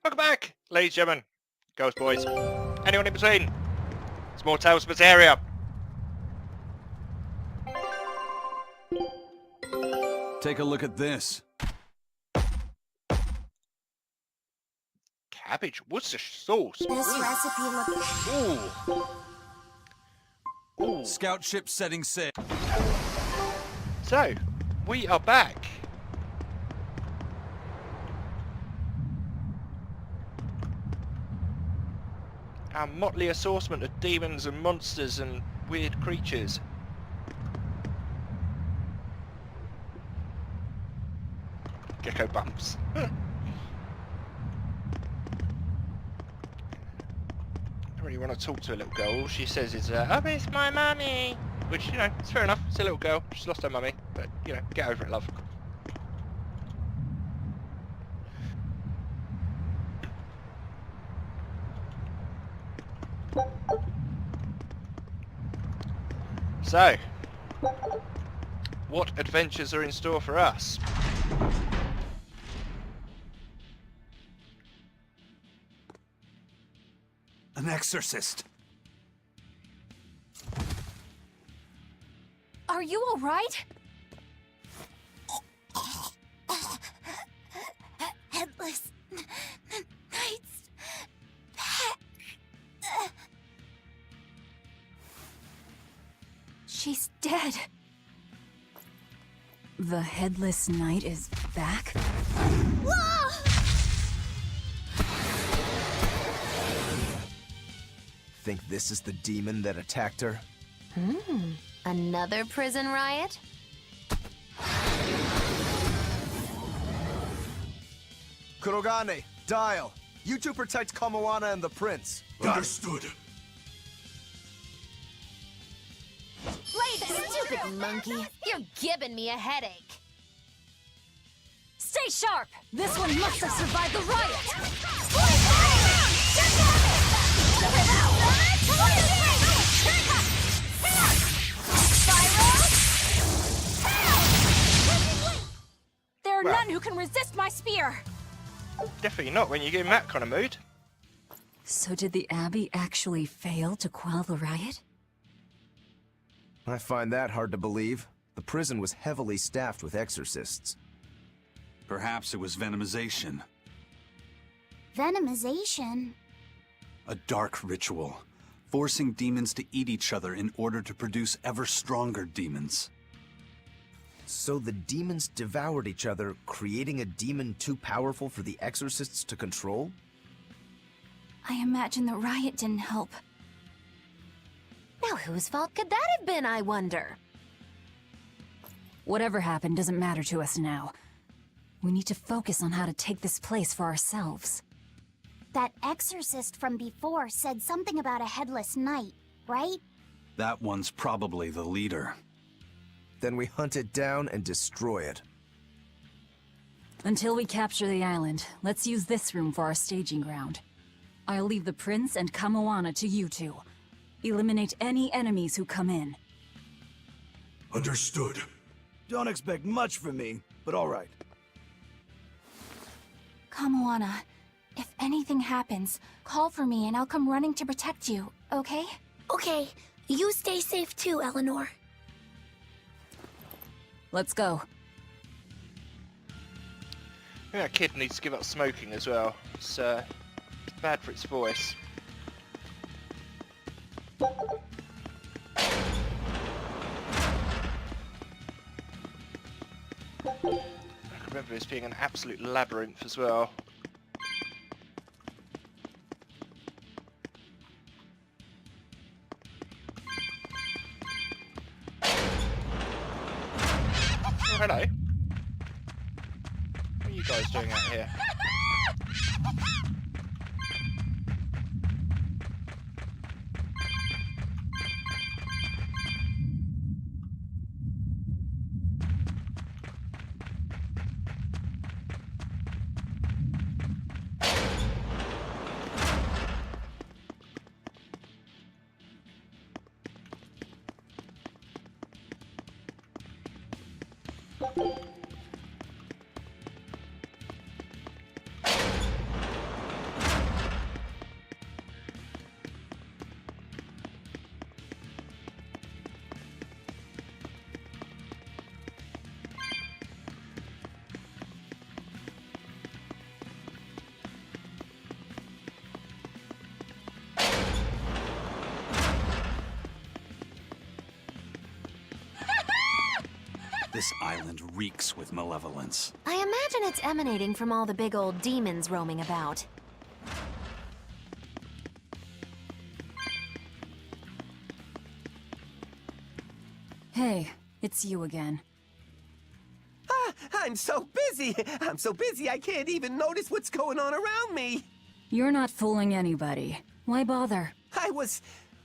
Welcome back, ladies and gentlemen, ghost boys, anyone in between. It's more Tales of Berseria. Take a look at this. Cabbage Worcestershire sauce. This recipe looks... Ooh. Ooh. Scout ship setting sail. So, we are back. Our motley assortment of demons and monsters and weird creatures. Gecko bumps. I don't really want to talk to a little girl. All she says is, I miss my mummy. Which, you know, it's fair enough. It's a little girl. She's lost her mummy. But, you know, get over it, love. So, what adventures are in store for us? An exorcist. Are you all right? Headless Knight's back. She's dead. The Headless Knight is back? Whoa! Think this is the demon that attacked her? Another prison riot? Kurogane, Dial, you two protect Kamoana and the prince. Understood. Stupid monkey, you're giving me a headache. Stay sharp! This one must have survived the riot! There are none who can resist my spear! Definitely not when you get in that kind of mood. So did the Abbey actually fail to quell the riot? I find that hard to believe. The prison was heavily staffed with exorcists. Perhaps it was venomization. Venomization? A dark ritual, forcing demons to eat each other in order to produce ever stronger demons. So the demons devoured each other, creating a demon too powerful for the exorcists to control? I imagine the riot didn't help. Now whose fault could that have been, I wonder? Whatever happened doesn't matter to us now. We need to focus on how to take this place for ourselves. That exorcist from before said something about a headless knight, right? That one's probably the leader. Then we hunt it down and destroy it. Until we capture the island, let's use this room for our staging ground. I'll leave the prince and Kamoana to you two. Eliminate any enemies who come in. Understood. Don't expect much from me, but all right. Kamoana, if anything happens, call for me and I'll come running to protect you, okay? Okay, you stay safe too, Eleanor. Let's go. I think that kid needs to give up smoking as well. It's bad for its voice. I remember this being an absolute labyrinth as well. Oh, hello. What are you guys doing out here? This island reeks with malevolence. I imagine it's emanating from all the big old demons roaming about. Hey, it's you again. I'm so busy. I'm so busy I can't even notice what's going on around me. You're not fooling anybody. Why bother? I was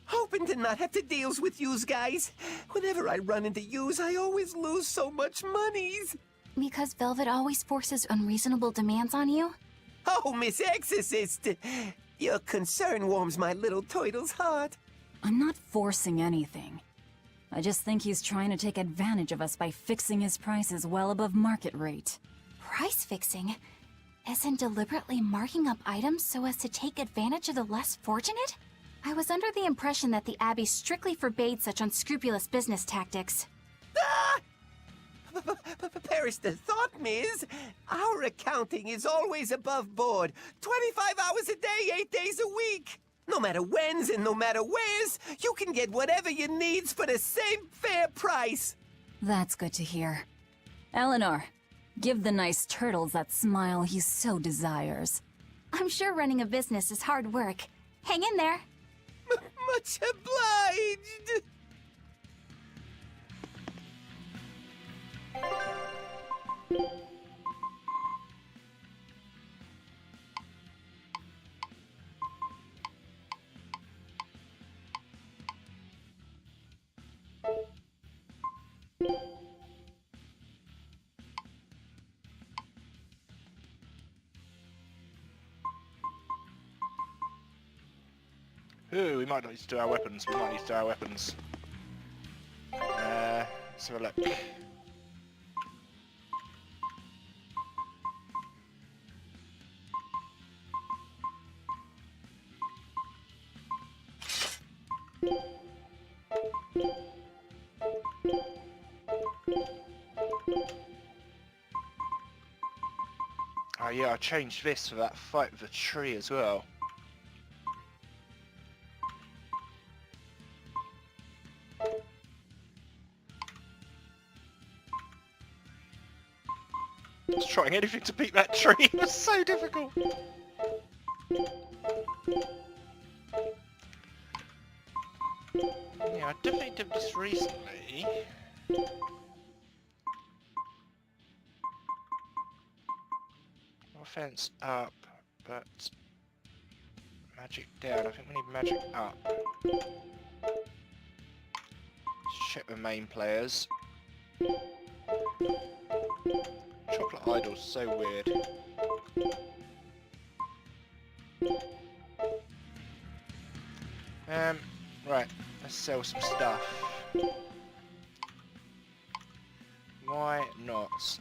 hoping to not have to deal with yous guys. Whenever I run into yous, I always lose so much monies. Because Velvet always forces unreasonable demands on you? Oh, Miss Exorcist, your concern warms my little turtle's heart. I'm not forcing anything. I just think he's trying to take advantage of us by fixing his prices well above market rate. Price fixing? As in deliberately marking up items so as to take advantage of the less fortunate? I was under the impression that the Abbey strictly forbade such unscrupulous business tactics. Ah! Perish the thought, Miss. Our accounting is always above board. 25 hours a day, 8 days a week. No matter whens and no matter wheres, you can get whatever you needs for the same fair price. That's good to hear. Eleanor, give the nice turtles that smile he so desires. I'm sure running a business is hard work. Hang in there. Much obliged. Ooh, we might not need to do our weapons. Let's have a look. Oh yeah, I changed this for that fight with the tree as well. I was trying anything to beat that tree, it was so difficult! Yeah, I definitely did this recently. Offense up, but magic down. I think we need magic up. Let's check the main players. Chocolate Idol's so weird. Right, let's sell some stuff. Why not?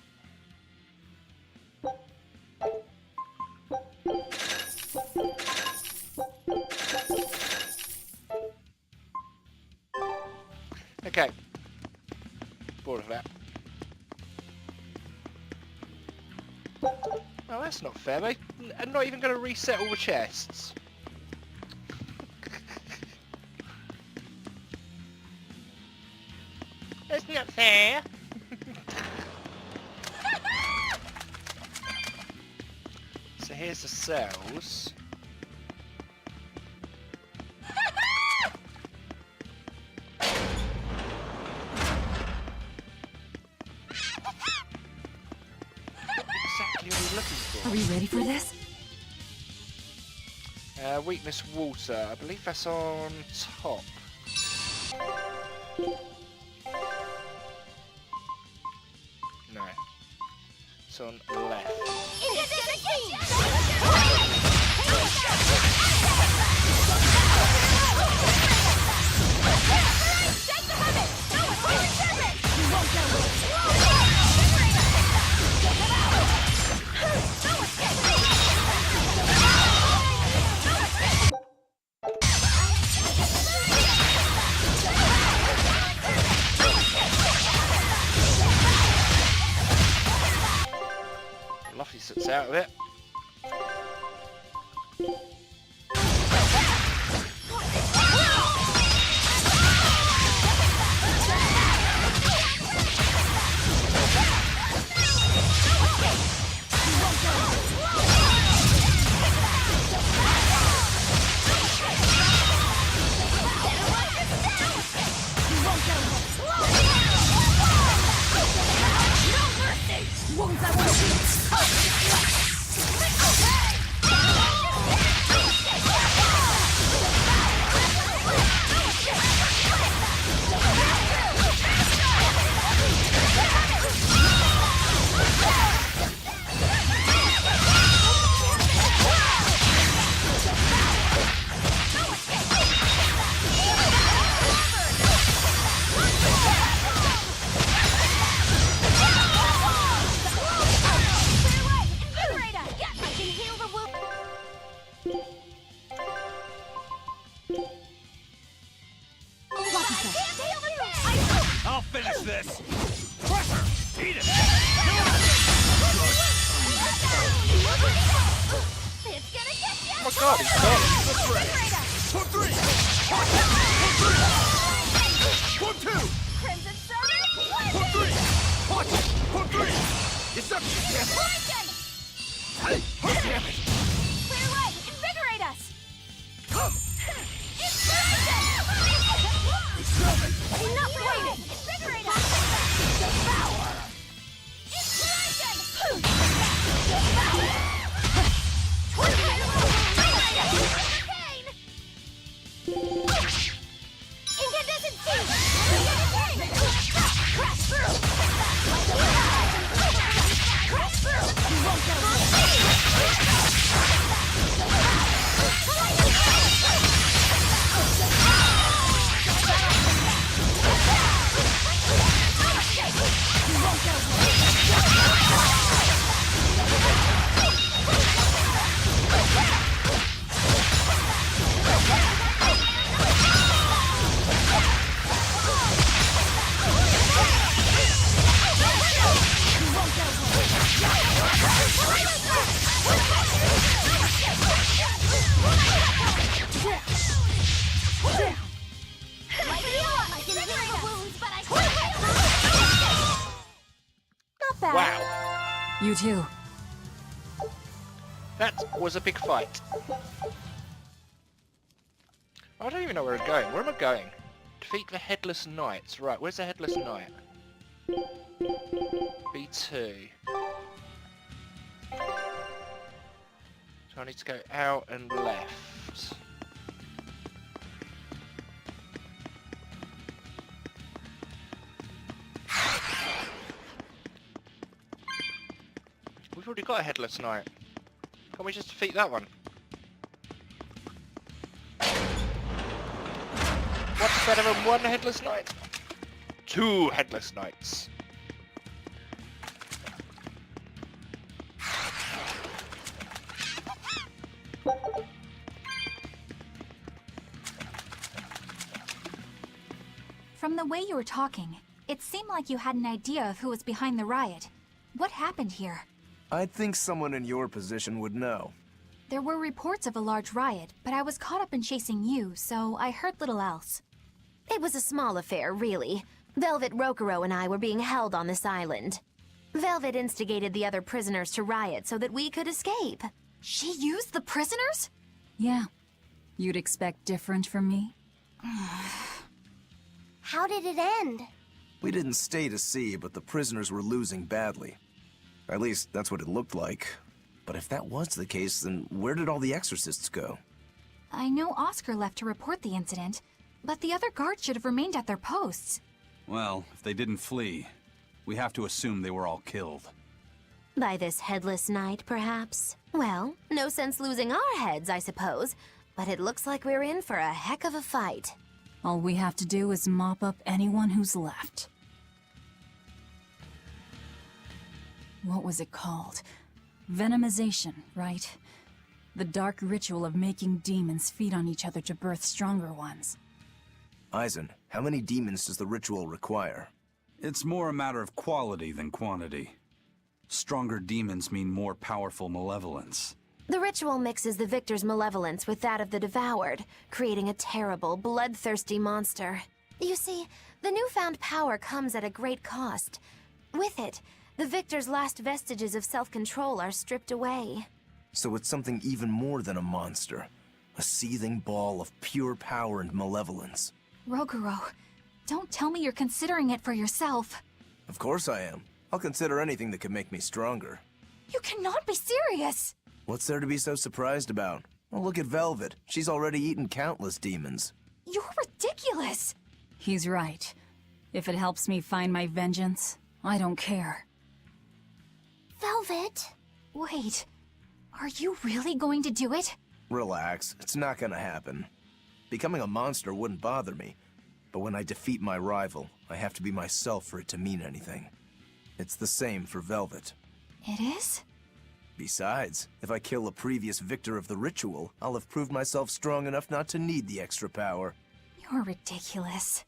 Okay. Bored of that. Oh, that's not fair. They're not even going to reset all the chests. That's not fair. So here's the cells. Are we ready for this? Weakness water. I believe that's on top. No. It's on left. Luffy sits out of it. my god, he's got... One, three! One, two! Crimson Serpent, One, three! Watch! One, three! It's up! Poison! Hey! Damn it! Clear way! Invigorate us! Enough waiting! Invigorate us! Devour! Inspiration! Devour! Incandescent seed! Crash through! Crash through! You won't get away! Not bad. Wow. You too. That was a big fight. I don't even know where I'm going. Where am I going? Defeat the Headless Knights. Right, where's the Headless Knight? B2. So I need to go out and left. We've already got a Headless Knight. Can't we just defeat that one? What's better than one Headless Knight? Two Headless Knights. From the way you were talking, it seemed like you had an idea of who was behind the riot. What happened here? I'd think someone in your position would know. There were reports of a large riot, but I was caught up in chasing you, so I heard little else. It was a small affair, really. Velvet Rokuro and I were being held on this island. Velvet instigated the other prisoners to riot so that we could escape. She used the prisoners? Yeah. You'd expect different from me? How did it end? We didn't stay to see, but the prisoners were losing badly. At least, that's what it looked like. But if that was the case, then where did all the exorcists go? I know Oscar left to report the incident, but the other guards should have remained at their posts. Well, if they didn't flee, we have to assume they were all killed. By this Headless Knight, perhaps? Well, no sense losing our heads, I suppose. But it looks like we're in for a heck of a fight. All we have to do is mop up anyone who's left. What was it called? Venomization, right? The dark ritual of making demons feed on each other to birth stronger ones. Eisen, how many demons does the ritual require? It's more a matter of quality than quantity. Stronger demons mean more powerful malevolence. The ritual mixes the victor's malevolence with that of the devoured, creating a terrible, bloodthirsty monster. You see, the newfound power comes at a great cost. With it, the victor's last vestiges of self-control are stripped away. So it's something even more than a monster. A seething ball of pure power and malevolence. Roguro, don't tell me you're considering it for yourself. Of course I am. I'll consider anything that could make me stronger. You cannot be serious! What's there to be so surprised about? Well, look at Velvet. She's already eaten countless demons. You're ridiculous! He's right. If it helps me find my vengeance, I don't care. Velvet? Wait, are you really going to do it? Relax, it's not gonna happen. Becoming a monster wouldn't bother me, but when I defeat my rival, I have to be myself for it to mean anything. It's the same for Velvet. It is? Besides, if I kill a previous victor of the ritual, I'll have proved myself strong enough not to need the extra power. You're ridiculous.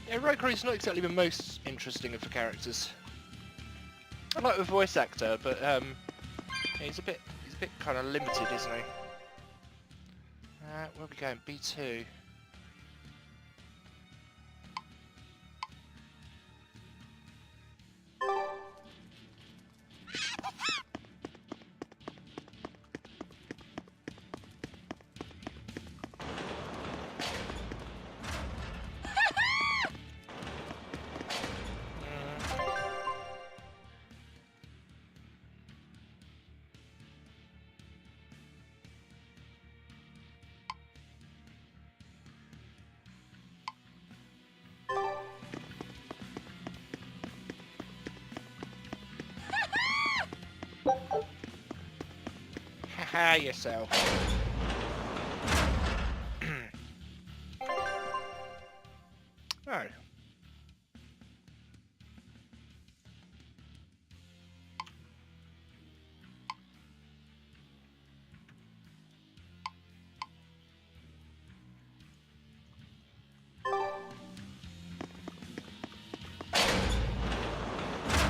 Yeah, Rokuri's not exactly the most interesting of the characters. I like the voice actor, but yeah, he's a bit kind of limited, isn't he? Where are we going? B2. Haha, yourself. Oh.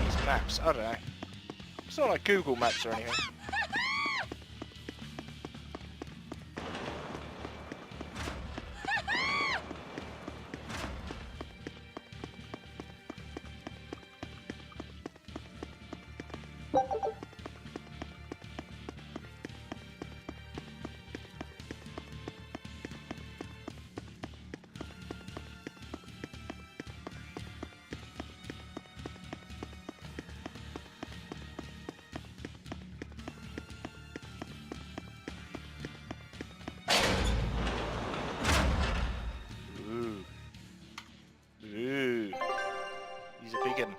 These maps, I don't know. It's not like Google Maps or anything. Ooh. He's a big one.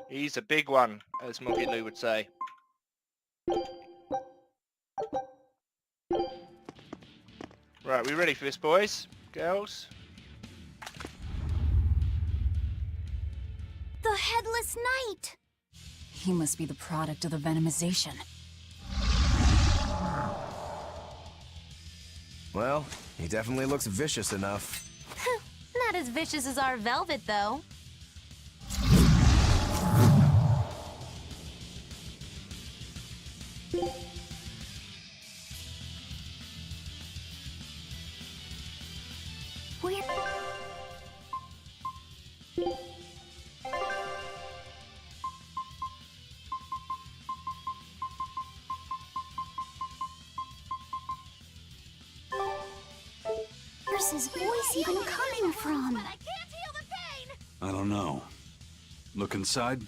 He's a big one, as Moggy Lou would say. Right, we ready for this, boys? Girls? The Headless Knight! He must be the product of the venomization. Well, he definitely looks vicious enough. Not as vicious as our velvet, though. We're... Where's his voice even coming from? I don't know. Look inside.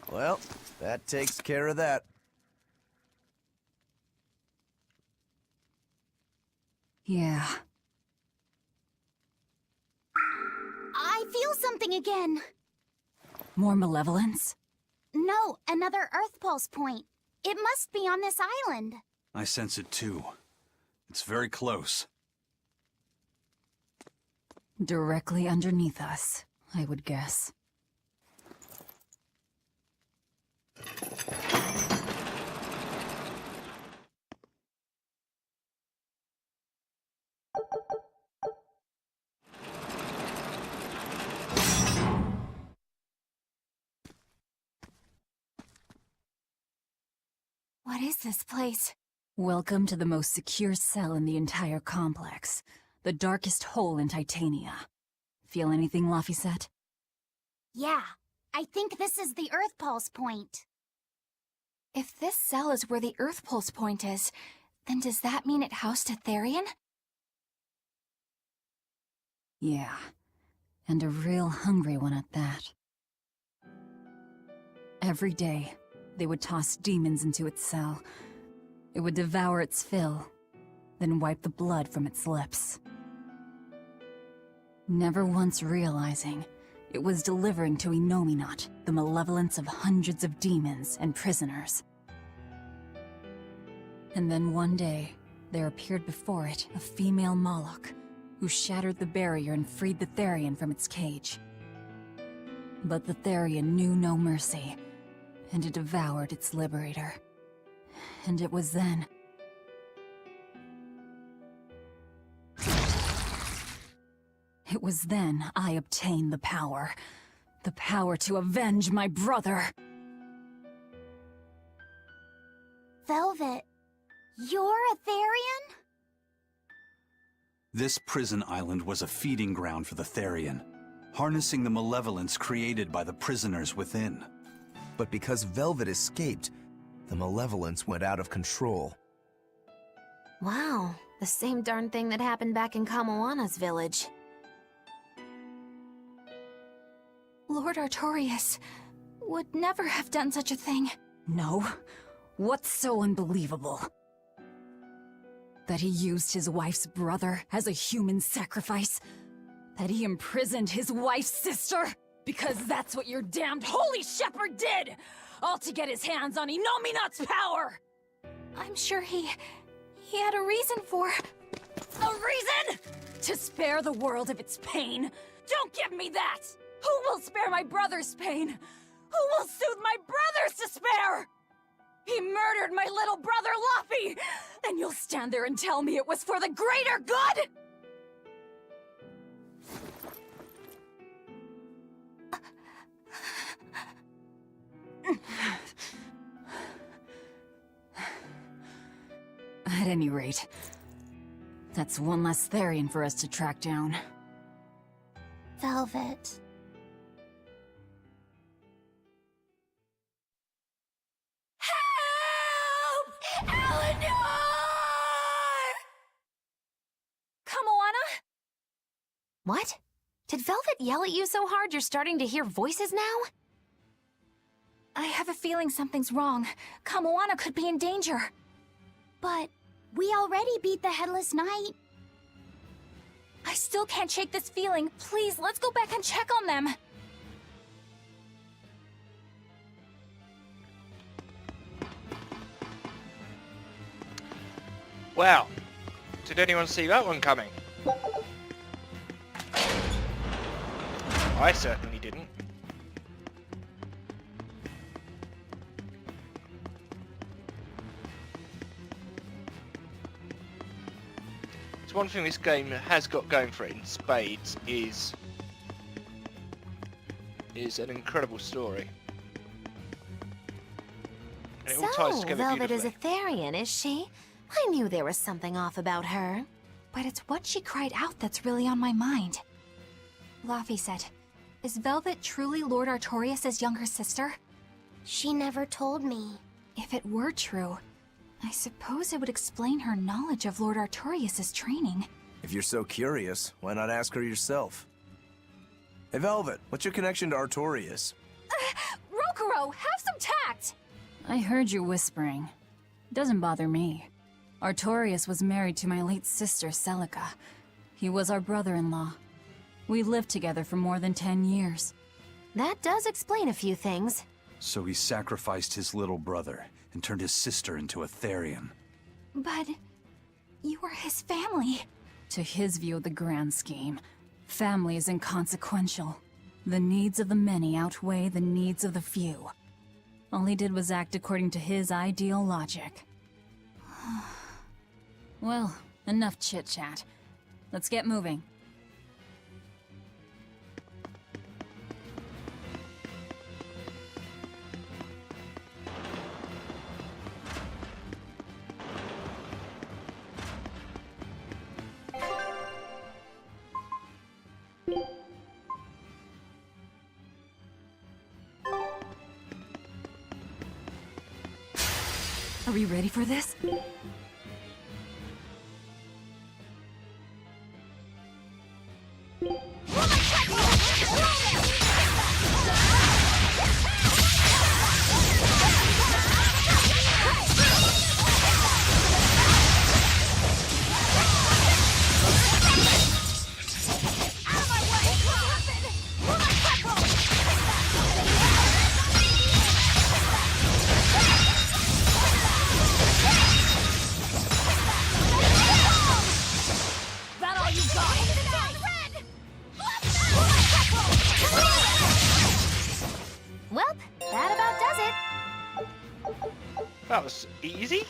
Well, that takes care of that. Yeah. I feel something again. More malevolence? No, another Earth Pulse point. It must be on this island. I sense it too. It's very close. Directly underneath us, I would guess. What is this place? Welcome to the most secure cell in the entire complex. The darkest hole in Titania. Feel anything, Laphicet? Yeah, I think this is the Earth Pulse point. If this cell is where the Earth Pulse point is, then does that mean it housed a Therian? Yeah. And a real hungry one at that. Every day, they would toss demons into its cell. It would devour its fill, then wipe the blood from its lips. Never once realizing, it was delivering to Inominat the malevolence of hundreds of demons and prisoners. And then one day, there appeared before it a female Moloch, who shattered the barrier and freed the Therian from its cage. But the Therian knew no mercy, and it devoured its liberator. And it was then... It was then I obtained the power. The power to avenge my brother. Velvet, you're a Therian? This prison island was a feeding ground for the Therian, harnessing the malevolence created by the prisoners within. But because Velvet escaped, the malevolence went out of control. Wow, the same darn thing that happened back in Kamoana's village. Lord Artorias would never have done such a thing. No? What's so unbelievable? That he used his wife's brother as a human sacrifice? That he imprisoned his wife's sister? Because that's what your damned holy shepherd did! All to get his hands on Inominat's power! I'm sure he had a reason for... A reason? To spare the world of its pain? Don't give me that! Who will spare my brother's pain? Who will soothe my brother's despair? He murdered my little brother Laffy! And you'll stand there and tell me it was for the greater good?! At any rate, that's one less Therian for us to track down. Velvet. Help! Eleanor! Kamoana? What? Did Velvet yell at you so hard you're starting to hear voices now? I have a feeling something's wrong. Kamoana could be in danger. But we already beat the Headless Knight. I still can't shake this feeling. Please, let's go back and check on them. Wow. Did anyone see that one coming? I certainly didn't. It's one thing this game has got going for it in spades is an incredible story. And it all ties So, together Velvet is a beautifully. Therian, is she? I knew there was something off about her. But it's what she cried out that's really on my mind. Laphicet, is Velvet truly Lord Artorias' younger sister? She never told me. If it were true, I suppose it would explain her knowledge of Lord Artorias' training. If you're so curious, why not ask her yourself? Hey Velvet, what's your connection to Artorias? Rokuro, have some tact! I heard you whispering. Doesn't bother me. Artorias was married to my late sister, Celica. He was our brother-in-law. We lived together for more than 10 years. That does explain a few things. So he sacrificed his little brother and turned his sister into a Therian. But you were his family. To his view of the grand scheme, family is inconsequential. The needs of the many outweigh the needs of the few. All he did was act according to his ideal logic. Well, enough chit-chat. Let's get moving. we ready for this? Welp, that about does it. That was easy.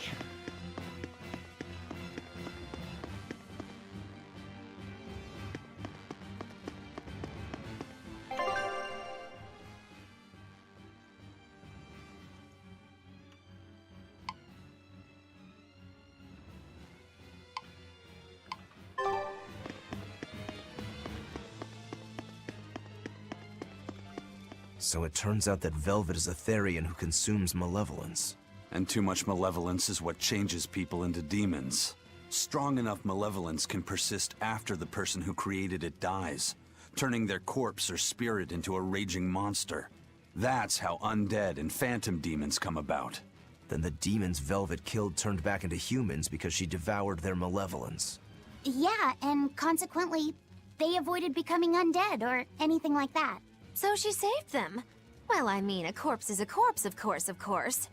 So it turns out that Velvet is a Therian who consumes malevolence. And too much malevolence is what changes people into demons. Strong enough malevolence can persist after the person who created it dies, turning their corpse or spirit into a raging monster. That's how undead and phantom demons come about. Then the demons Velvet killed turned back into humans because she devoured their malevolence. Yeah, and consequently, they avoided becoming undead or anything like that. So she saved them. Well, I mean, a corpse is a corpse, of course.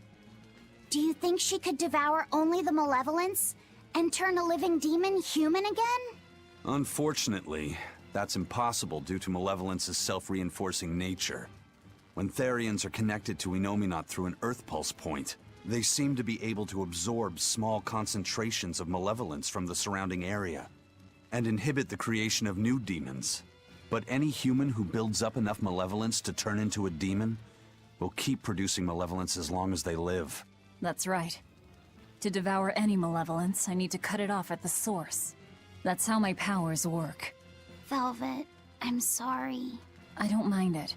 Do you think she could devour only the malevolence and turn a living demon human again? Unfortunately, that's impossible due to malevolence's self-reinforcing nature. When Therians are connected to Enominat through an Earth Pulse point, they seem to be able to absorb small concentrations of malevolence from the surrounding area and inhibit the creation of new demons. But any human who builds up enough malevolence to turn into a demon will keep producing malevolence as long as they live. That's right. To devour any malevolence, I need to cut it off at the source. That's how my powers work. Velvet, I'm sorry. I don't mind it.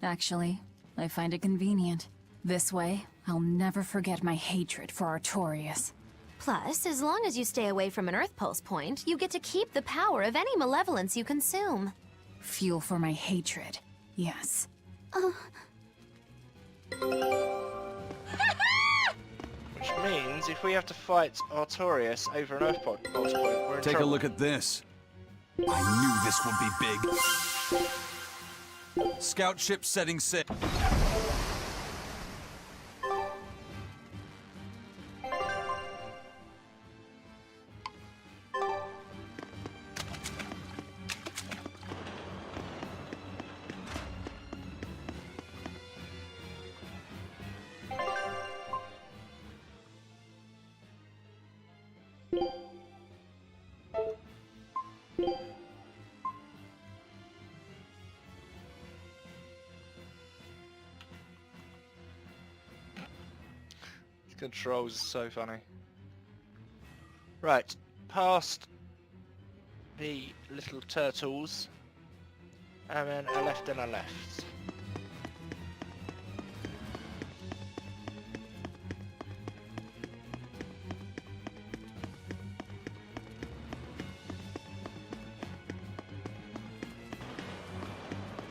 Actually, I find it convenient. This way, I'll never forget my hatred for Artorias. Plus, as long as you stay away from an Earth Pulse point, you get to keep the power of any malevolence you consume. Fuel for my hatred, yes. Which means if we have to fight Artorias over an Earth Pulse point, we're in Take trouble. a look at this. I knew this would be big. Scout ship setting sail. Controls are so funny. Right, past the little turtles, and then a left and a left.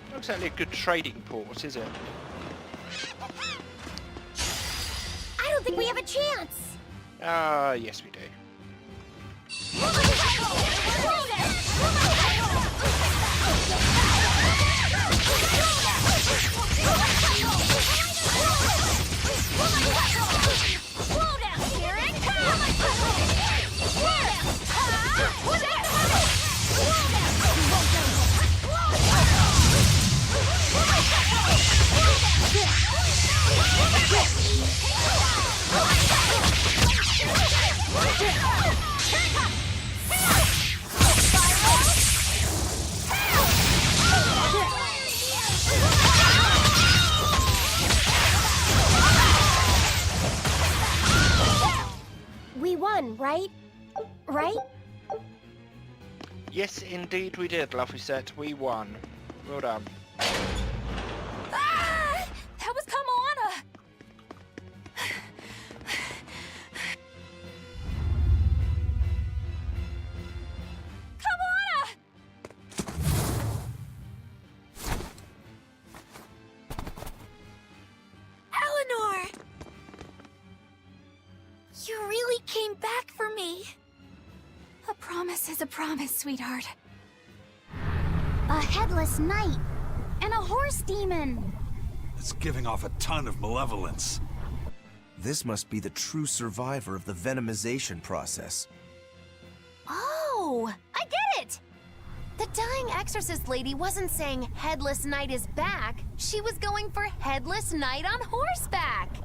Not exactly a good trading port, is it? I don't think we have a chance! Ah, yes we do. We won, right? Right? Yes, indeed we did, Laphicet. We won. Well done. Ah! That was Kamana! came back for me. A promise is a promise, sweetheart. A headless knight and a horse demon. It's giving off a ton of malevolence. This must be the true survivor of the venomization process. Oh, I get it! The dying exorcist lady wasn't saying Headless Knight is back. She was going for Headless Knight on horseback.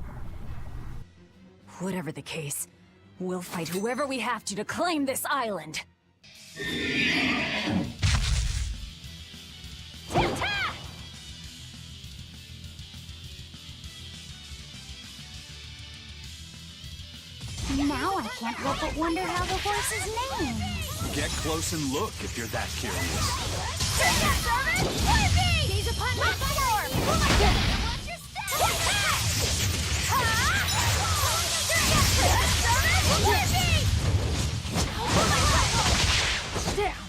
Whatever the case, we'll fight whoever we have to claim this island. Ta-ta! Now I can't help but wonder how the horse is named. Get close and look if you're that curious. Gaze upon my form! Watch your step! Down.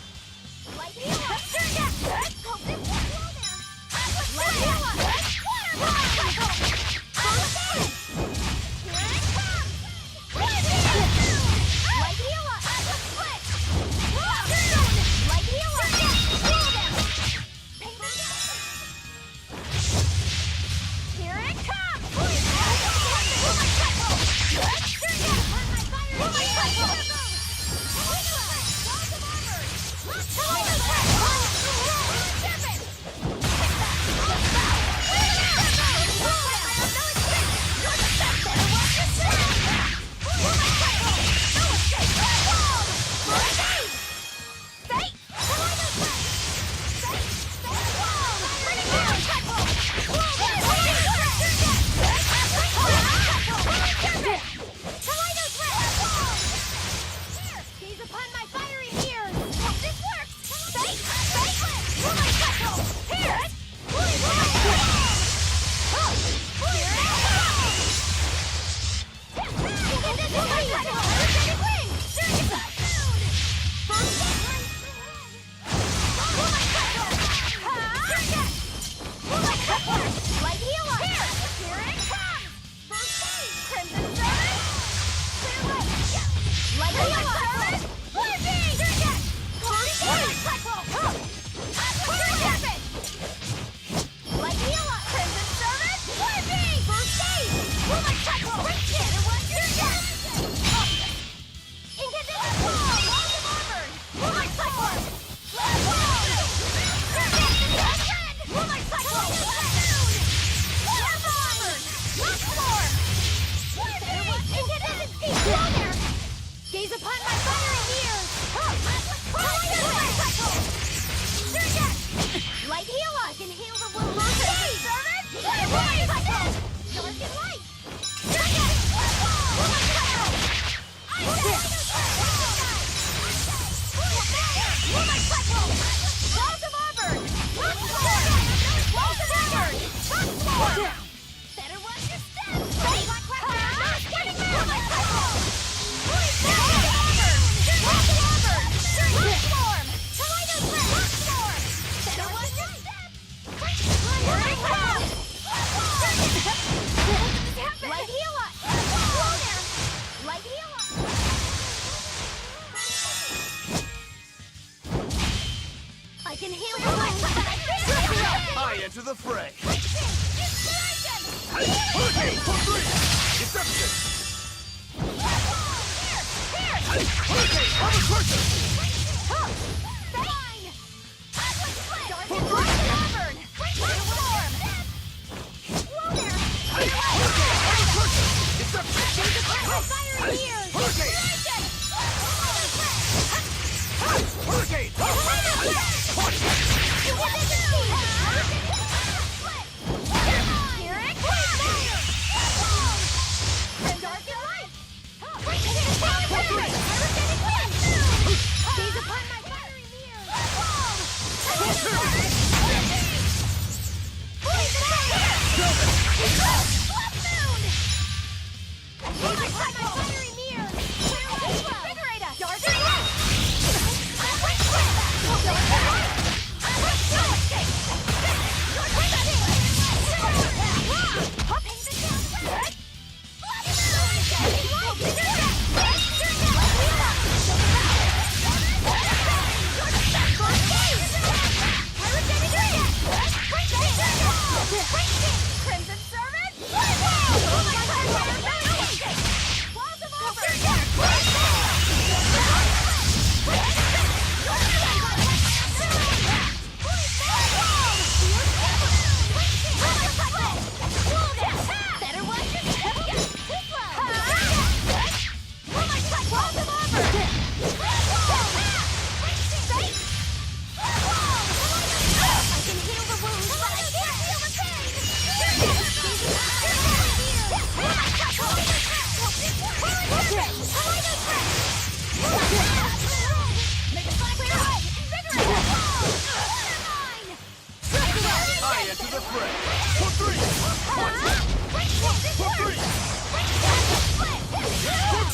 I enter the fray. Fire! spread. For 3. For 3. For 2. For 1. For 2. For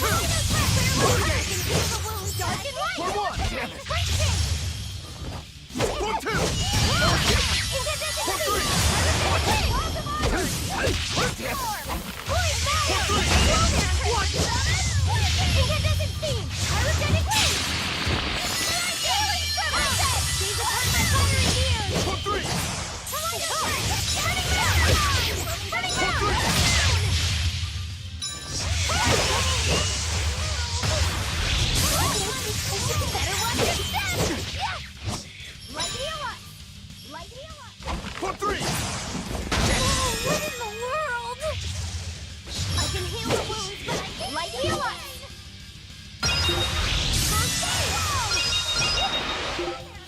3. For 3. What in the world? I can heal the wounds, but I can't heal us.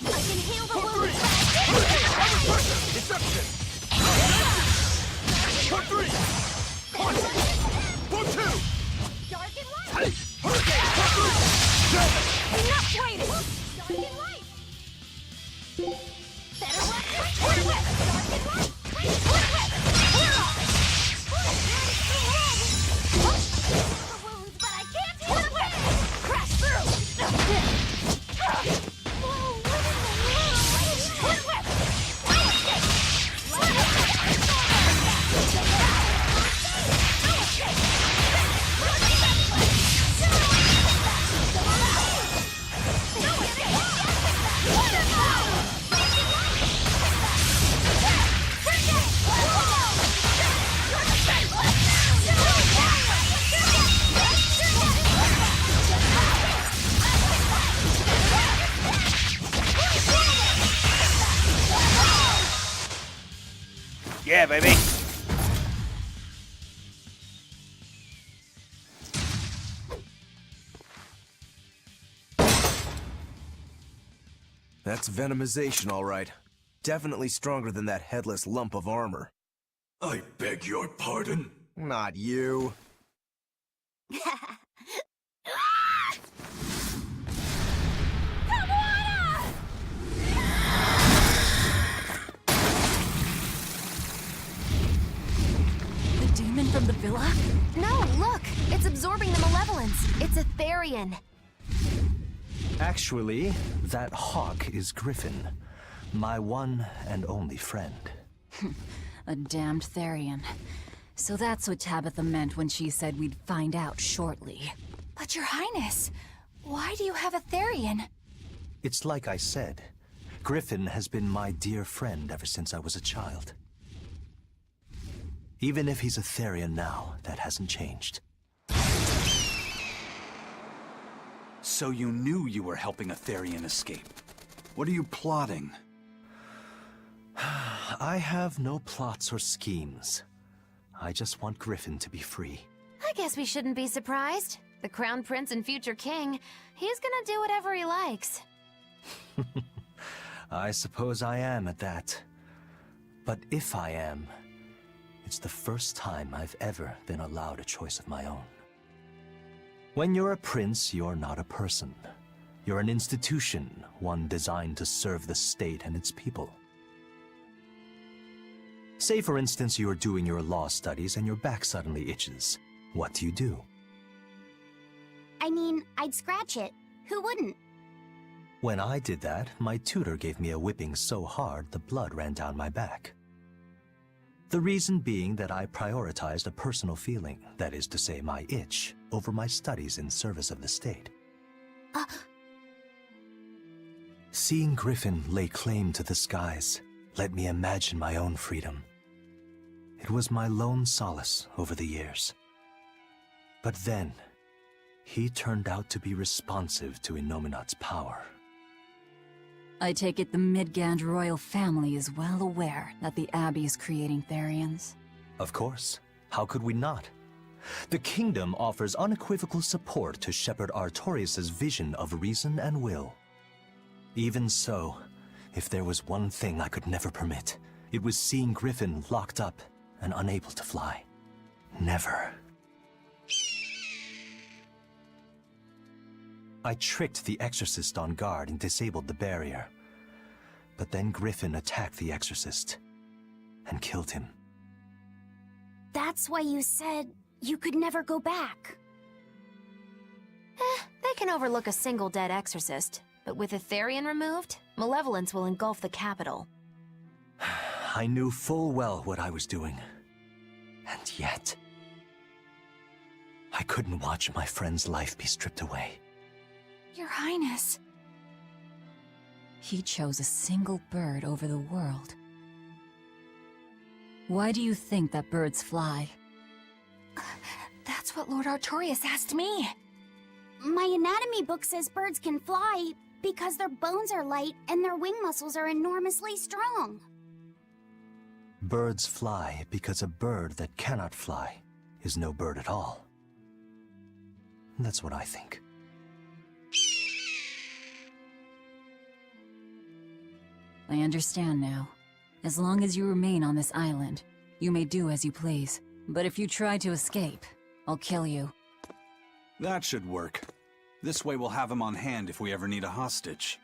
I can heal the wounds, but I can't. Deception. For 3. For 2. Dark and light. Hurricane. For 3. Enough waiting. Dark and light. Better weapon. Dark and light. Yeah, baby. That's venomization, all right. Definitely stronger than that headless lump of armor. I beg your pardon? Not you. The demon from the villa? No, look! It's absorbing the malevolence. It's a Therian. Actually, that hawk is Griffin, my one and only friend. A damned Therian. So that's what Tabitha meant when she said we'd find out shortly. But Your Highness, why do you have a Therian? It's like I said, Griffin has been my dear friend ever since I was a child. Even if he's a Therian now, that hasn't changed. So you knew you were helping a Therian escape. What are you plotting? I have no plots or schemes. I just want Griffin to be free. I guess we shouldn't be surprised. The Crown Prince and future king, he's gonna do whatever he likes. I suppose I am at that. But if I am, it's the first time I've ever been allowed a choice of my own. When you're a prince, you're not a person. You're an institution, one designed to serve the state and its people. Say, for instance, you're doing your law studies and your back suddenly itches. What do? I mean, I'd scratch it. Who wouldn't? When I did that, my tutor gave me a whipping so hard the blood ran down my back. The reason being that I prioritized a personal feeling, that is to say my itch, over my studies in service of the state. Seeing Griffin lay claim to the skies let me imagine my own freedom. It was my lone solace over the years. But then, he turned out to be responsive to Innominat's power. I take it the Midgand royal family is well aware that the Abbey is creating Therians. Of course. How could we not? The kingdom offers unequivocal support to Shepherd Artorius' vision of reason and will. Even so, if there was one thing I could never permit, it was seeing Griffin locked up and unable to fly. Never. I tricked the Exorcist on guard and disabled the barrier. But then Griffin attacked the Exorcist. and killed him. That's why you said you could never go back. They can overlook a single dead exorcist, but with Etherian removed, malevolence will engulf the capital. I knew full well what I was doing. And yet, I couldn't watch my friend's life be stripped away. Your Highness. He chose a single bird over the world. Why do you think that birds fly? That's what Lord Artorias asked me. My anatomy book says birds can fly because their bones are light and their wing muscles are enormously strong. Birds fly because a bird that cannot fly is no bird at all. That's what I think. I understand now. As long as you remain on this island, you may do as you please. But if you try to escape, I'll kill you. That should work. This way we'll have him on hand if we ever need a hostage.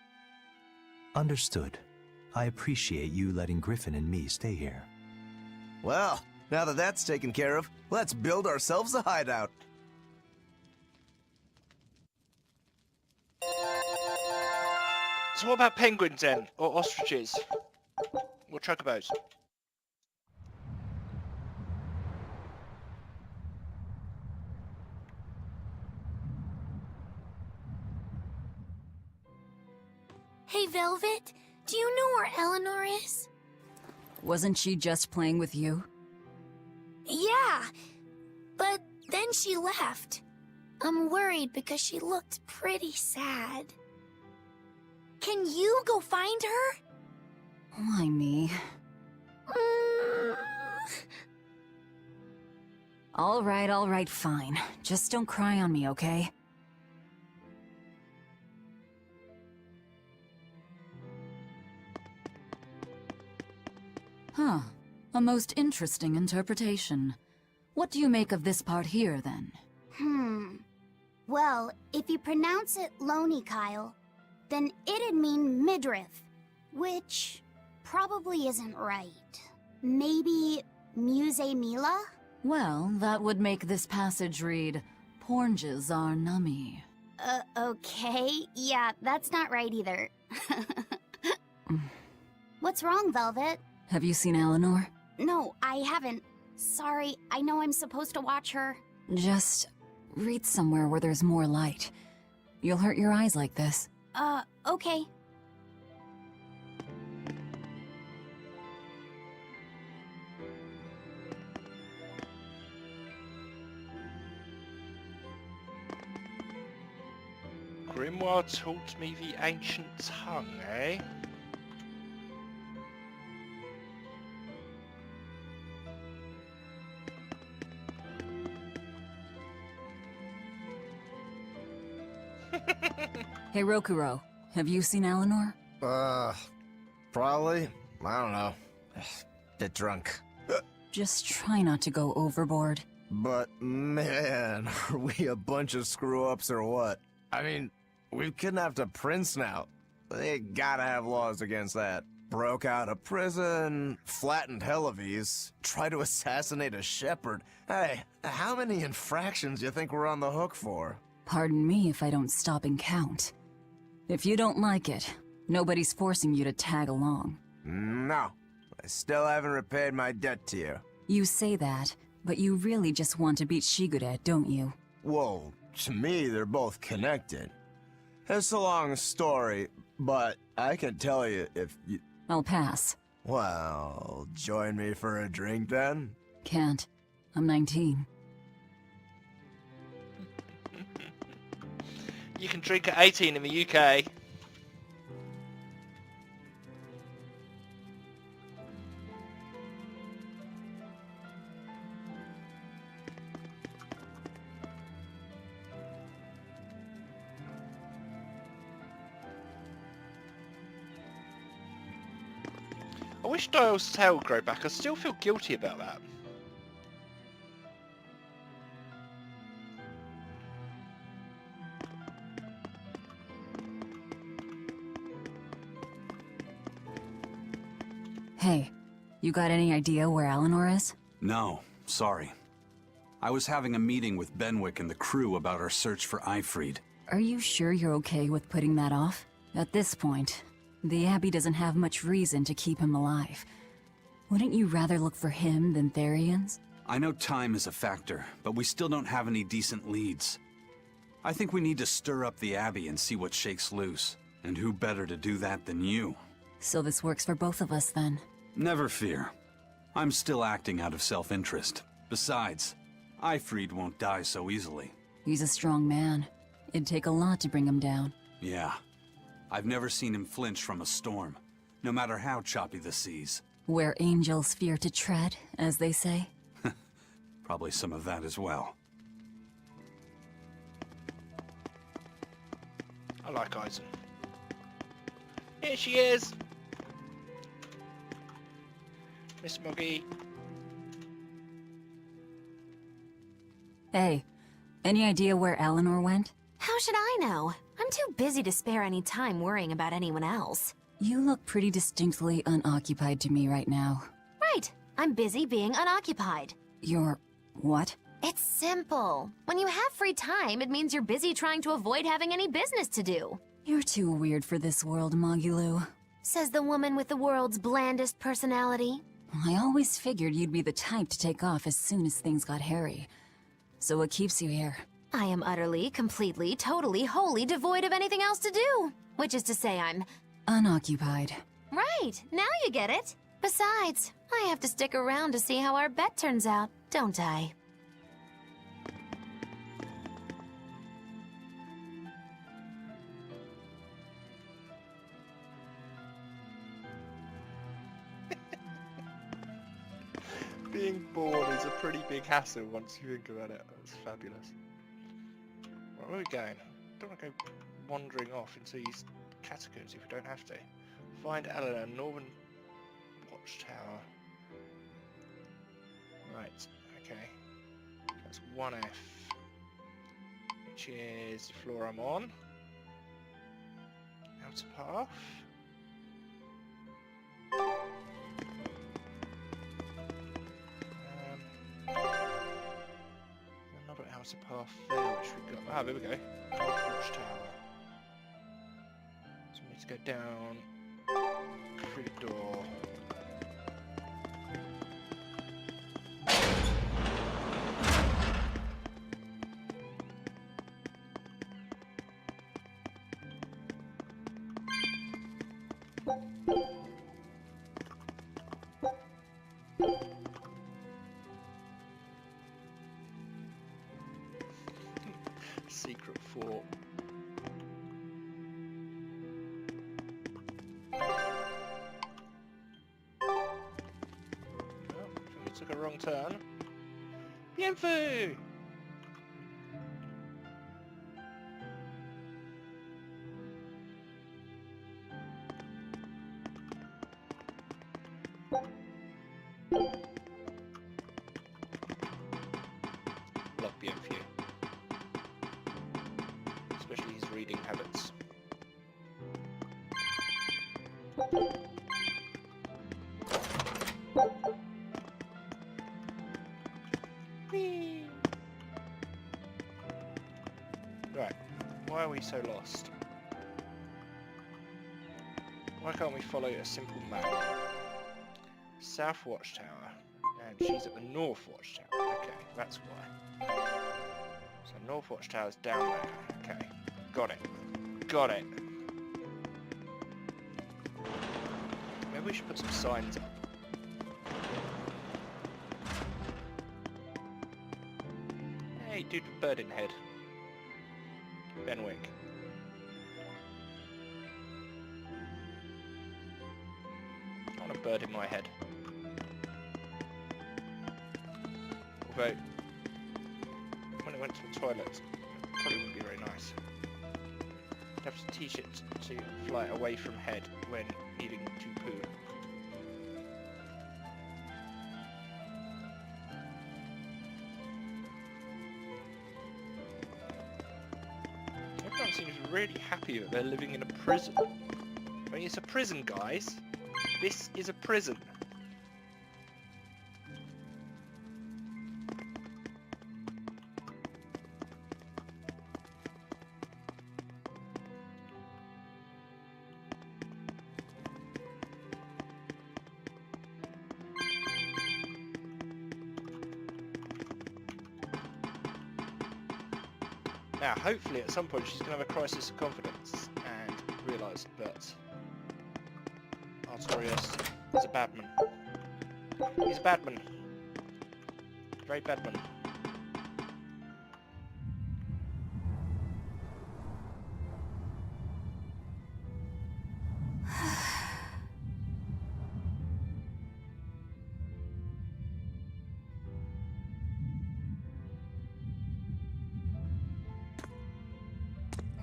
Understood. I appreciate you letting Griffin and me stay here. Well, now that that's taken care of, let's build ourselves a hideout. So what about penguins then? Or ostriches? Or chocobos? Hey, Velvet, do you know where Eleanor is? Wasn't she just playing with you? Yeah, but then she left. I'm worried because she looked pretty sad. Can you go find her? Why me? All right, fine. Just don't cry on me, okay? Huh. A most interesting interpretation. What do you make of this part here, then? Well, if you pronounce it Loney Kyle, then it'd mean midriff, which probably isn't right. Maybe Muse Mila? Well, that would make this passage read, Pornges are nummy. Okay. Yeah, that's not right either. What's wrong, Velvet? Have you seen Eleanor? No, I haven't. Sorry, I know I'm supposed to watch her. Just read somewhere where there's more light. You'll hurt your eyes like this. Okay. Grimoire taught me the ancient tongue, eh? Hey, Rokuro, have you seen Eleanor? Probably. I don't know. Bit drunk. Just try not to go overboard. But man, are we a bunch of screw-ups or what? I mean, we've kidnapped a prince now. They gotta have laws against that. Broke out of prison, flattened Helives, tried to assassinate a shepherd. Hey, how many infractions do you think we're on the hook for? Pardon me if I don't stop and count. If you don't like it, nobody's forcing you to tag along. No, I still haven't repaid my debt to you. You say that, but you really just want to beat Shigure, don't you? Well, to me, they're both connected. It's a long story, but I can tell you if you... I'll pass. Well, join me for a drink then? Can't. I'm 19. You can drink at 18 in the UK. I wish Dial's tail would grow back. I still feel guilty about that. Hey, You got any idea where Eleanor is? No, sorry. I was having a meeting with Benwick and the crew about our search for Ifrid. Are you sure you're okay with putting that off? At this point, the Abbey doesn't have much reason to keep him alive. Wouldn't you rather look for him than Therians? I know time is a factor, but we still don't have any decent leads. I think we need to stir up the Abbey and see what shakes loose. And who better to do that than you? So this works for both of us then? Never fear. I'm still acting out of self-interest. Besides, Ifrid won't die so easily. He's a strong man. It'd take a lot to bring him down. Yeah. I've never seen him flinch from a storm, no matter how choppy the seas. Where angels fear to tread, as they say. Probably some of that as well. I like Eisen. Here she is! Miss Moggy. Hey, any idea where Eleanor went? How should I know? I'm too busy to spare any time worrying about anyone else. You look pretty distinctly unoccupied to me right now. Right. I'm busy being unoccupied. You're... what? It's simple. When you have free time, it means you're busy trying to avoid having any business to do. You're too weird for this world, Mogulu. Says the woman with the world's blandest personality. I always figured you'd be the type to take off as soon as things got hairy. So what keeps you here? I am utterly, completely, totally, wholly devoid of anything else to do. Which is to say I'm... unoccupied. Right, now you get it. Besides, I have to stick around to see how our bet turns out, don't I? Being born is a pretty big hassle once you think about it. That's fabulous. Where are we going? Don't want to go wandering off into these catacombs if we don't have to. Find Eleanor, Northern Watchtower. Right, okay. That's 1F. Which is the floor I'm on. Outer path. Another outer path there, which we've got. Ah, there we go. Watchtower. So we need to go down through the door. Secret fort. Oh, we took a wrong turn. Bienfu! Love Bienfu. Especially his reading habits. Whee! Right, why are we so lost? Why can't we follow a simple map? South Watchtower, and she's at the North Watchtower. Okay, that's why. So North Watchtower's down there. Okay, got it. Got it. Maybe we should put some signs up. Hey, dude with bird in head. Benwick. I want a bird in my head. Although, when it went to the toilet, it probably wouldn't be very nice. I'd have to teach it to fly away from head when needing to poo. Everyone seems really happy that they're living in a prison. I mean, it's a prison, guys. This is a prison. Now, hopefully at some point she's going to have a crisis of confidence and realise that Artorias is a bad man. He's a bad man. Very bad man.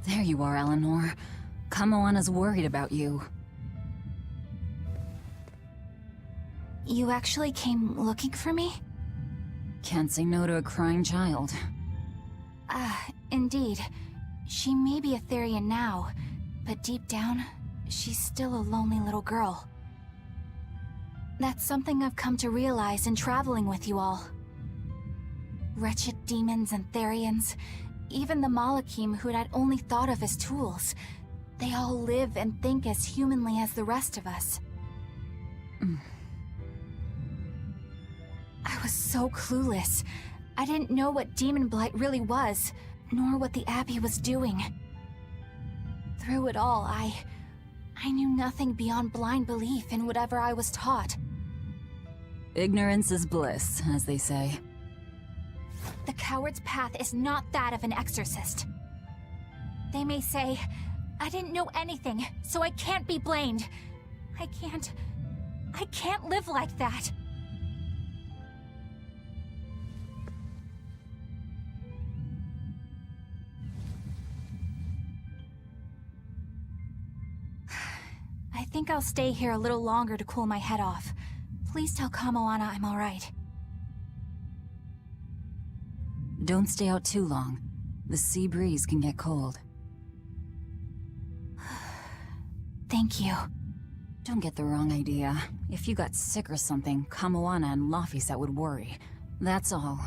There you are, Eleanor. Kamoana's worried about you. You actually came looking for me? Can't say no to a crying child. Indeed. She may be a Therian now, but deep down, she's still a lonely little girl. That's something I've come to realize in traveling with you all. Wretched demons and Therians, even the Malakim who I'd only thought of as tools, they all live and think as humanly as the rest of us. I was so clueless. I didn't know what Demon Blight really was, nor what the Abbey was doing. Through it all, I knew nothing beyond blind belief in whatever I was taught. Ignorance is bliss, as they say. The coward's path is not that of an exorcist. They may say, I didn't know anything, so I can't be blamed. I can't live like that. I think I'll stay here a little longer to cool my head off. Please tell Kamoana I'm alright. Don't stay out too long. The sea breeze can get cold. Thank you. Don't get the wrong idea. If you got sick or something, Kamoana and Laphicet would worry. That's all.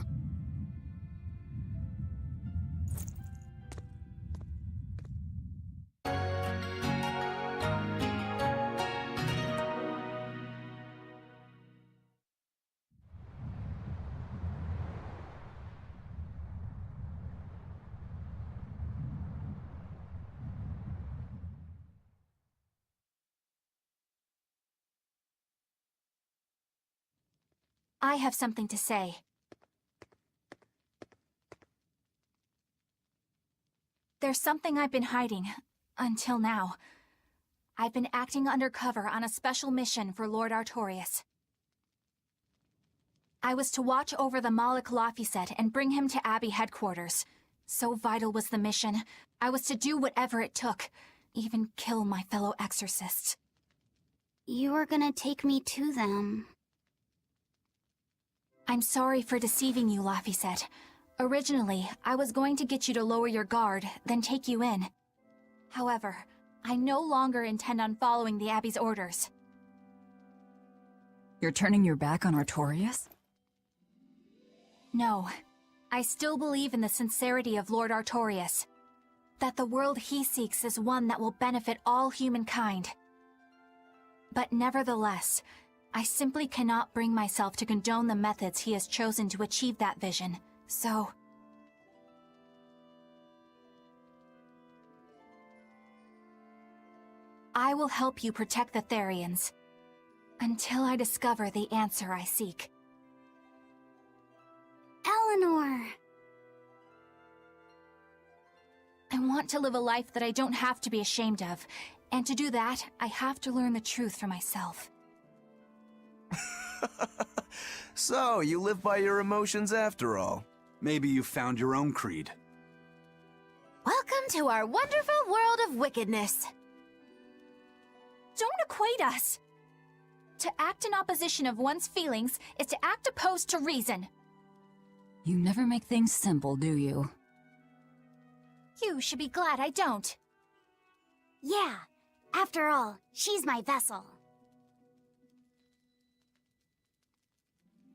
I have something to say. There's something I've been hiding, until now. I've been acting undercover on a special mission for Lord Artorias. I was to watch over the Malik Laphicet and bring him to Abbey headquarters. So vital was the mission, I was to do whatever it took, even kill my fellow exorcists. You were gonna take me to them. I'm sorry for deceiving you, Laphicet. Originally, I was going to get you to lower your guard, then take you in. However, I no longer intend on following the Abbey's orders. You're turning your back on Artorias? No. I still believe in the sincerity of Lord Artorias. That the world he seeks is one that will benefit all humankind. But nevertheless, I simply cannot bring myself to condone the methods he has chosen to achieve that vision, so... I will help you protect the Therians, until I discover the answer I seek. Eleanor! I want to live a life that I don't have to be ashamed of, and to do that, I have to learn the truth for myself. So, you live by your emotions after all. Maybe you found your own creed. Welcome to our wonderful world of wickedness. Don't equate us! To act in opposition of one's feelings is to act opposed to reason. You never make things simple, do you? You should be glad I don't. Yeah, after all, she's my vessel.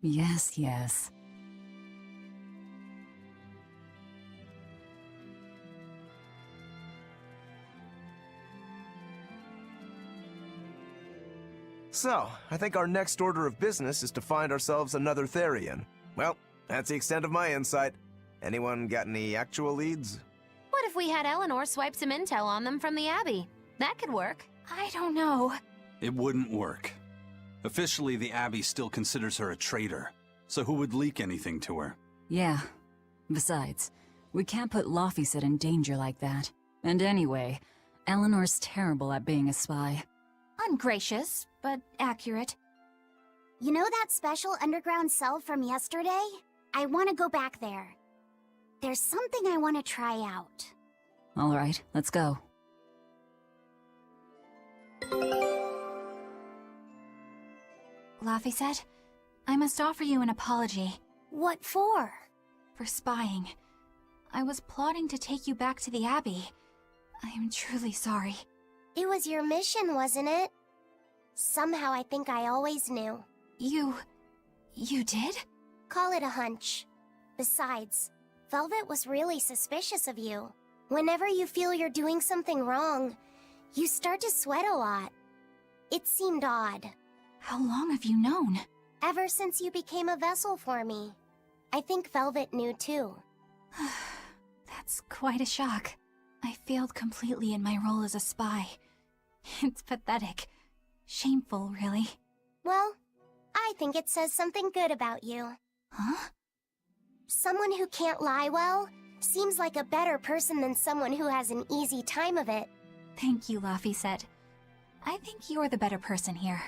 Yes, yes. So, I think our next order of business is to find ourselves another Therian. Well, that's the extent of my insight. Anyone got any actual leads? if we had Eleanor swipe some intel on them from the Abbey? That could work. I don't know. It wouldn't work. Officially, the Abbey still considers her a traitor. So who would leak anything to her? Yeah. Besides, we can't put Laufeyset in danger like that. And anyway, Eleanor's terrible at being a spy. Ungracious, but accurate. You know that special underground cell from yesterday? I want to go back there. There's something I want to try out. All right, let's go. Laufeyset, I must offer you an apology. What for? For spying. I was plotting to take you back to the Abbey. I am truly sorry. It was your mission, wasn't it? Somehow I think I always knew. You did? Call it a hunch. Besides, Velvet was really suspicious of you. Whenever you feel you're doing something wrong, you start to sweat a lot. It seemed odd. How long have you known? Ever since you became a vessel for me. I think Velvet knew too. That's quite a shock. I failed completely in my role as a spy. It's pathetic. Shameful, really. Well, I think it says something good about you. Huh? Someone who can't lie well seems like a better person than someone who has an easy time of it. Thank you, Laufeyset. I think you're the better person here.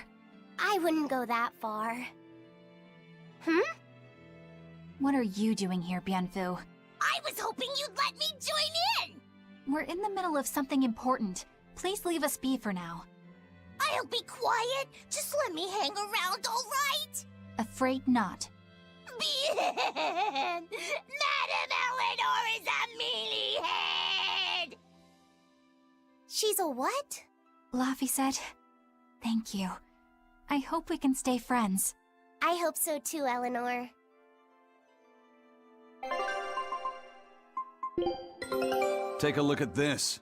I wouldn't go that far. What are you doing here, Bienfu? I was hoping you'd let me join in! We're in the middle of something important. Please leave us be for now. I'll be quiet. Just let me hang around, all right? Afraid not. Bien! Madame Eleanor is a mealyhead! She's a what? Laufeyset, thank you. I hope we can stay friends. I hope so too, Eleanor. Take a look at this.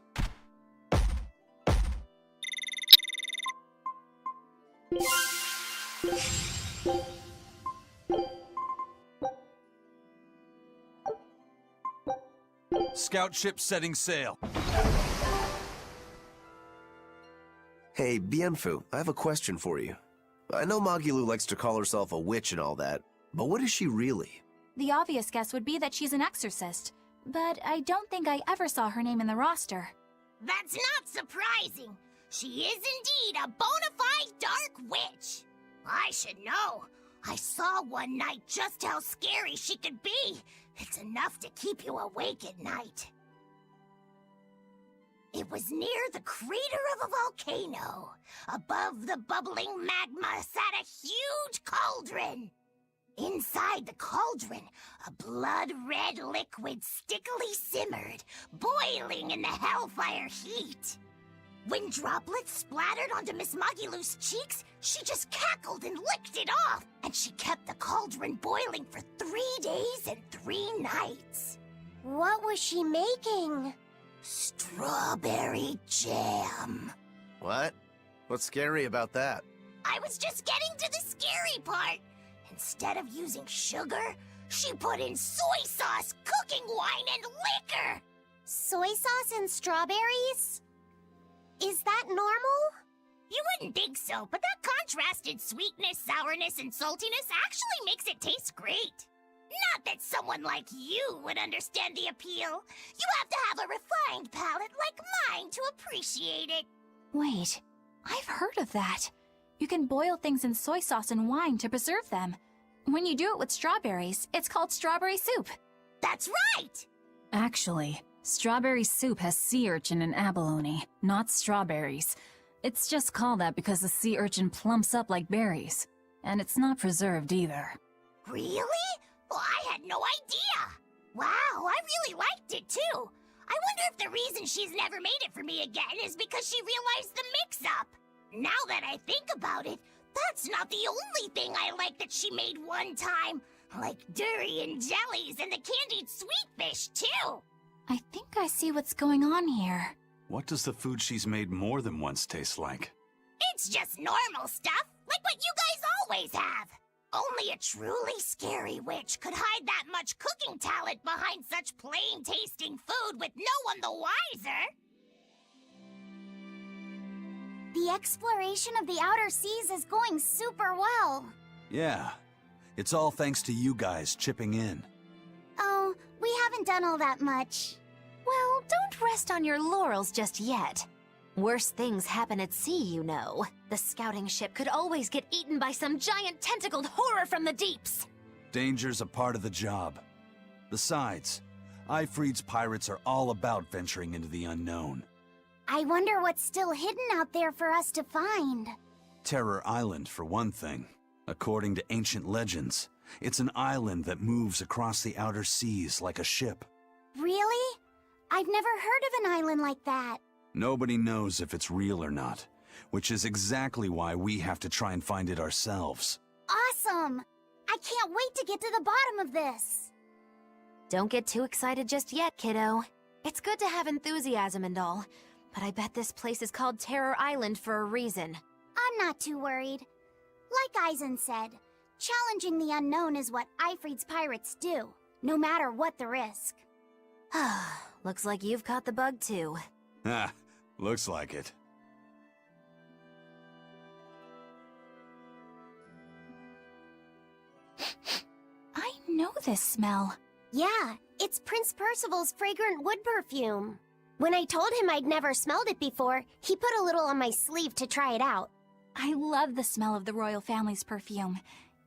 Scout ship setting sail. Hey, Bienfu, I have a question for you. I know Magilu likes to call herself a witch and all that, but what is she really? The obvious guess would be that she's an exorcist, but I don't think I ever saw her name in the roster. That's not surprising. She is indeed a bona fide dark witch. I should know. I saw one night just how scary she could be. It's enough to keep you awake at night. It was near the crater of a volcano. Above the bubbling magma sat a huge cauldron. Inside the cauldron, a blood-red liquid stickily simmered, boiling in the hellfire heat. When droplets splattered onto Miss Magilu's cheeks, she just cackled and licked it off, and she kept the cauldron boiling for 3 days and 3 nights. What was she making? Strawberry jam. What? What's scary about that? I was just getting to the scary part. Instead of using sugar, she put in soy sauce, cooking wine, and liquor. Soy sauce and strawberries? Is that normal? You wouldn't think so, but that contrasted sweetness, sourness, and saltiness actually makes it taste great. Not that someone like you would understand the appeal. You have to have a refined palate like mine to appreciate it. Wait, I've heard of that. You can boil things in soy sauce and wine to preserve them. When you do it with strawberries, it's called strawberry soup. That's right! Actually, strawberry soup has sea urchin and abalone, not strawberries. It's just called that because the sea urchin plumps up like berries. And it's not preserved either. Really? Well, I had no idea. Wow, I really liked it too. I wonder if the reason she's never made it for me again is because she realized the mix-up. Now that I think about it, that's not the only thing I like that she made one time. Like durian jellies and the candied sweet fish, too. I think I see what's going on here. What does the food she's made more than once taste like? It's just normal stuff, like what you guys always have. Only a truly scary witch could hide that much cooking talent behind such plain-tasting food with no one the wiser. The exploration of the outer seas is going super well. Yeah, it's all thanks to you guys chipping in. Oh, we haven't done all that much. Well, don't rest on your laurels just yet. Worse things happen at sea, you know. The scouting ship could always get eaten by some giant tentacled horror from the deeps. Danger's a part of the job. Besides, Ifreed's pirates are all about venturing into the unknown. I wonder what's still hidden out there for us to find. Terror Island, for one thing. According to ancient legends, it's an island that moves across the outer seas like a ship. Really? I've never heard of an island like that. Nobody knows if it's real or not, which is exactly why we have to try and find it ourselves. Awesome! I can't wait to get to the bottom of this. Don't get too excited just yet, kiddo. It's good to have enthusiasm and all, but I bet this place is called Terror Island for a reason. I'm not too worried. Like Eisen said, challenging the unknown is what Ifreed's pirates do, no matter what the risk. Looks like you've caught the bug too. Ah, looks like it. I know this smell. Yeah, it's Prince Percival's fragrant wood perfume. When I told him I'd never smelled it before, he put a little on my sleeve to try it out. I love the smell of the royal family's perfume.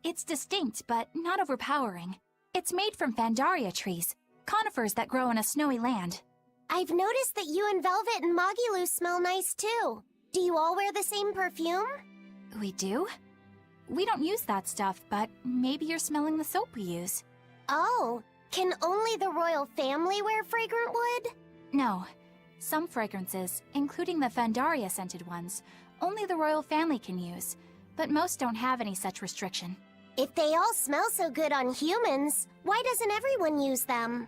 It's distinct, but not overpowering. It's made from Fandaria trees, conifers that grow in a snowy land. I've noticed that you and Velvet and Mogiloo smell nice too. Do you all wear the same perfume? We do? We don't use that stuff, but maybe you're smelling the soap we use. Oh, can only the royal family wear fragrant wood? No. Some fragrances, including the Fandaria-scented ones, only the royal family can use, but most don't have any such restriction. If they all smell so good on humans, why doesn't everyone use them?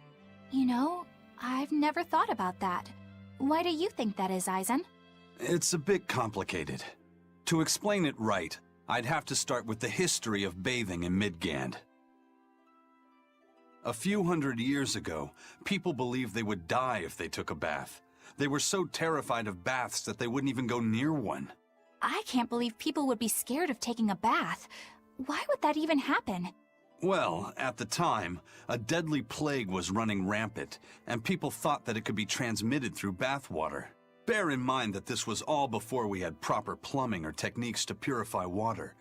You know, I've never thought about that. Why do you think that is, Eisen? It's a bit complicated. To explain it right, I'd have to start with the history of bathing in Midgand. A few hundred years ago, people believed they would die if they took a bath. They were so terrified of baths that they wouldn't even go near one. I can't believe people would be scared of taking a bath. Why would that even happen? Well, at the time, a deadly plague was running rampant, and people thought that it could be transmitted through bathwater. Bear in mind that this was all before we had proper plumbing or techniques to purify water.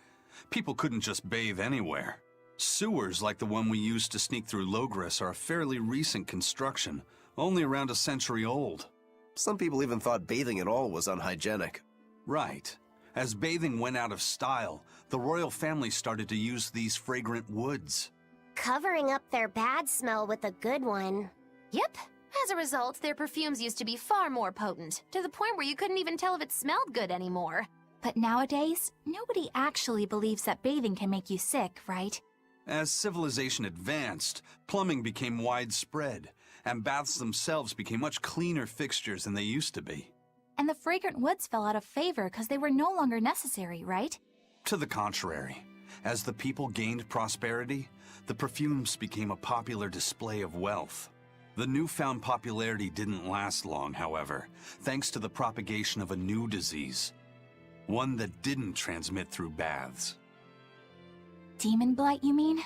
People couldn't just bathe anywhere. Sewers like the one we used to sneak through Logres are a fairly recent construction, only around a century old. Some people even thought bathing at all was unhygienic. Right. As bathing went out of style, the royal family started to use these fragrant woods. Covering up their bad smell with a good one. Yep. As a result, their perfumes used to be far more potent, to the point where you couldn't even tell if it smelled good anymore. But nowadays, nobody actually believes that bathing can make you sick, right? As civilization advanced, plumbing became widespread, and baths themselves became much cleaner fixtures than they used to be. And the fragrant woods fell out of favor because they were no longer necessary, right? To the contrary, as the people gained prosperity, the perfumes became a popular display of wealth. The newfound popularity didn't last long, however, thanks to the propagation of a new disease. One that didn't transmit through baths. Demon blight, you mean?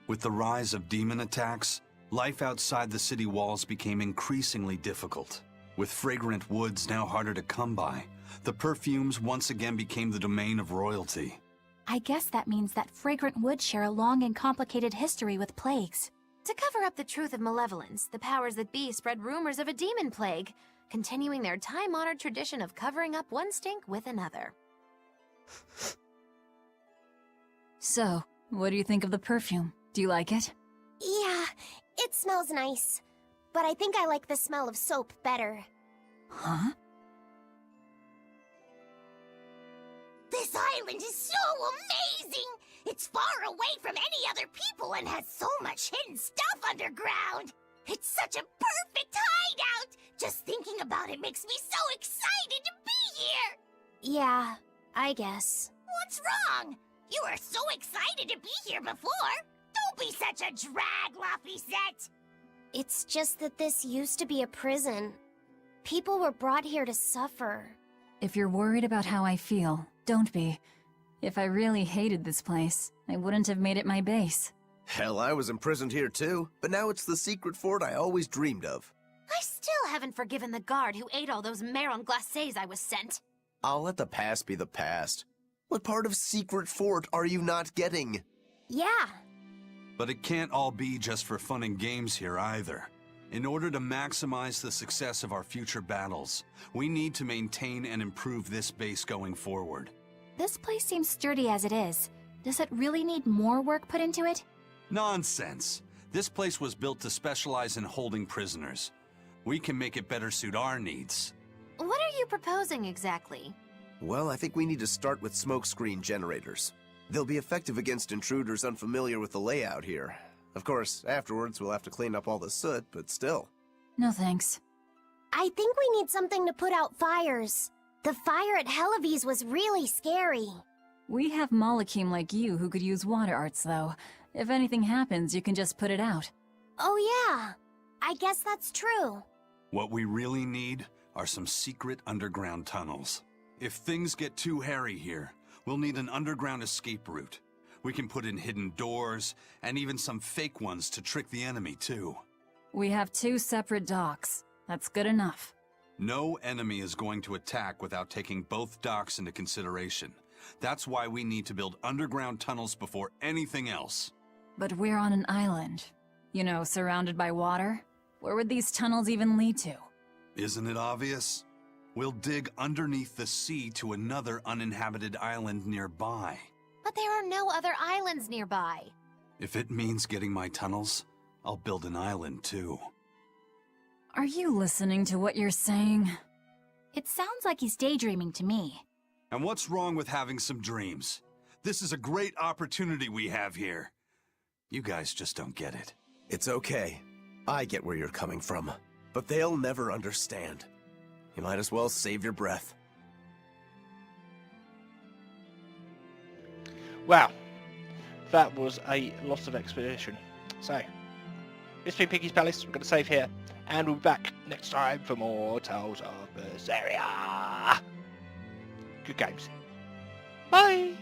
With the rise of demon attacks, life outside the city walls became increasingly difficult. With fragrant woods now harder to come by, the perfumes once again became the domain of royalty. I guess that means that fragrant woods share a long and complicated history with plagues. To cover up the truth of malevolence, the powers that be spread rumors of a demon plague, continuing their time-honored tradition of covering up one stink with another. So, what do you think of the perfume? Do you like it? Yeah, it smells nice. But I think I like the smell of soap better. Huh? This island is so amazing! It's far away from any other people and has so much hidden stuff underground! It's such a perfect hideout! Just thinking about it makes me so excited to be here! Yeah, I guess. What's wrong? You were so excited to be here before! Don't be such a drag, Laphicet! It's just that this used to be a prison. People were brought here to suffer. If you're worried about how I feel, don't be. If I really hated this place, I wouldn't have made it my base. Hell, I was imprisoned here too, but now it's the secret fort I always dreamed of. I still haven't forgiven the guard who ate all those marron glacés I was sent. I'll let the past be the past. What part of secret fort are you not getting? Yeah. But it can't all be just for fun and games here either. In order to maximize the success of our future battles, we need to maintain and improve this base going forward. This place seems sturdy as it is. Does it really need more work put into it? Nonsense. This place was built to specialize in holding prisoners. We can make it better suit our needs. What are you proposing exactly? Well, I think we need to start with smokescreen generators. They'll be effective against intruders unfamiliar with the layout here. Of course, afterwards we'll have to clean up all the soot, but still. No thanks. I think we need something to put out fires. The fire at Helavi's was really scary. We have Malakim like you who could use water arts, though. If anything happens, you can just put it out. Oh yeah, I guess that's true. What we really need are some secret underground tunnels. If things get too hairy here, we'll need an underground escape route. We can put in hidden doors, and even some fake ones to trick the enemy, too. We have 2 separate docks. That's good enough. No enemy is going to attack without taking both docks into consideration. That's why we need to build underground tunnels before anything else. But we're on an island. You know, surrounded by water. Where would these tunnels even lead to? Isn't it obvious? We'll dig underneath the sea to another uninhabited island nearby. But there are no other islands nearby. If it means getting my tunnels, I'll build an island too. Are you listening to what you're saying? It sounds like he's daydreaming to me. And what's wrong with having some dreams? This is a great opportunity we have here. You guys just don't get it. It's okay. I get where you're coming from. But they'll never understand. You might as well save your breath. Wow. That was a lot of expedition. So, it's been Piggy's Palace. We're going to save here. And we'll be back next time for more Tales of Berseria. Good games. Bye!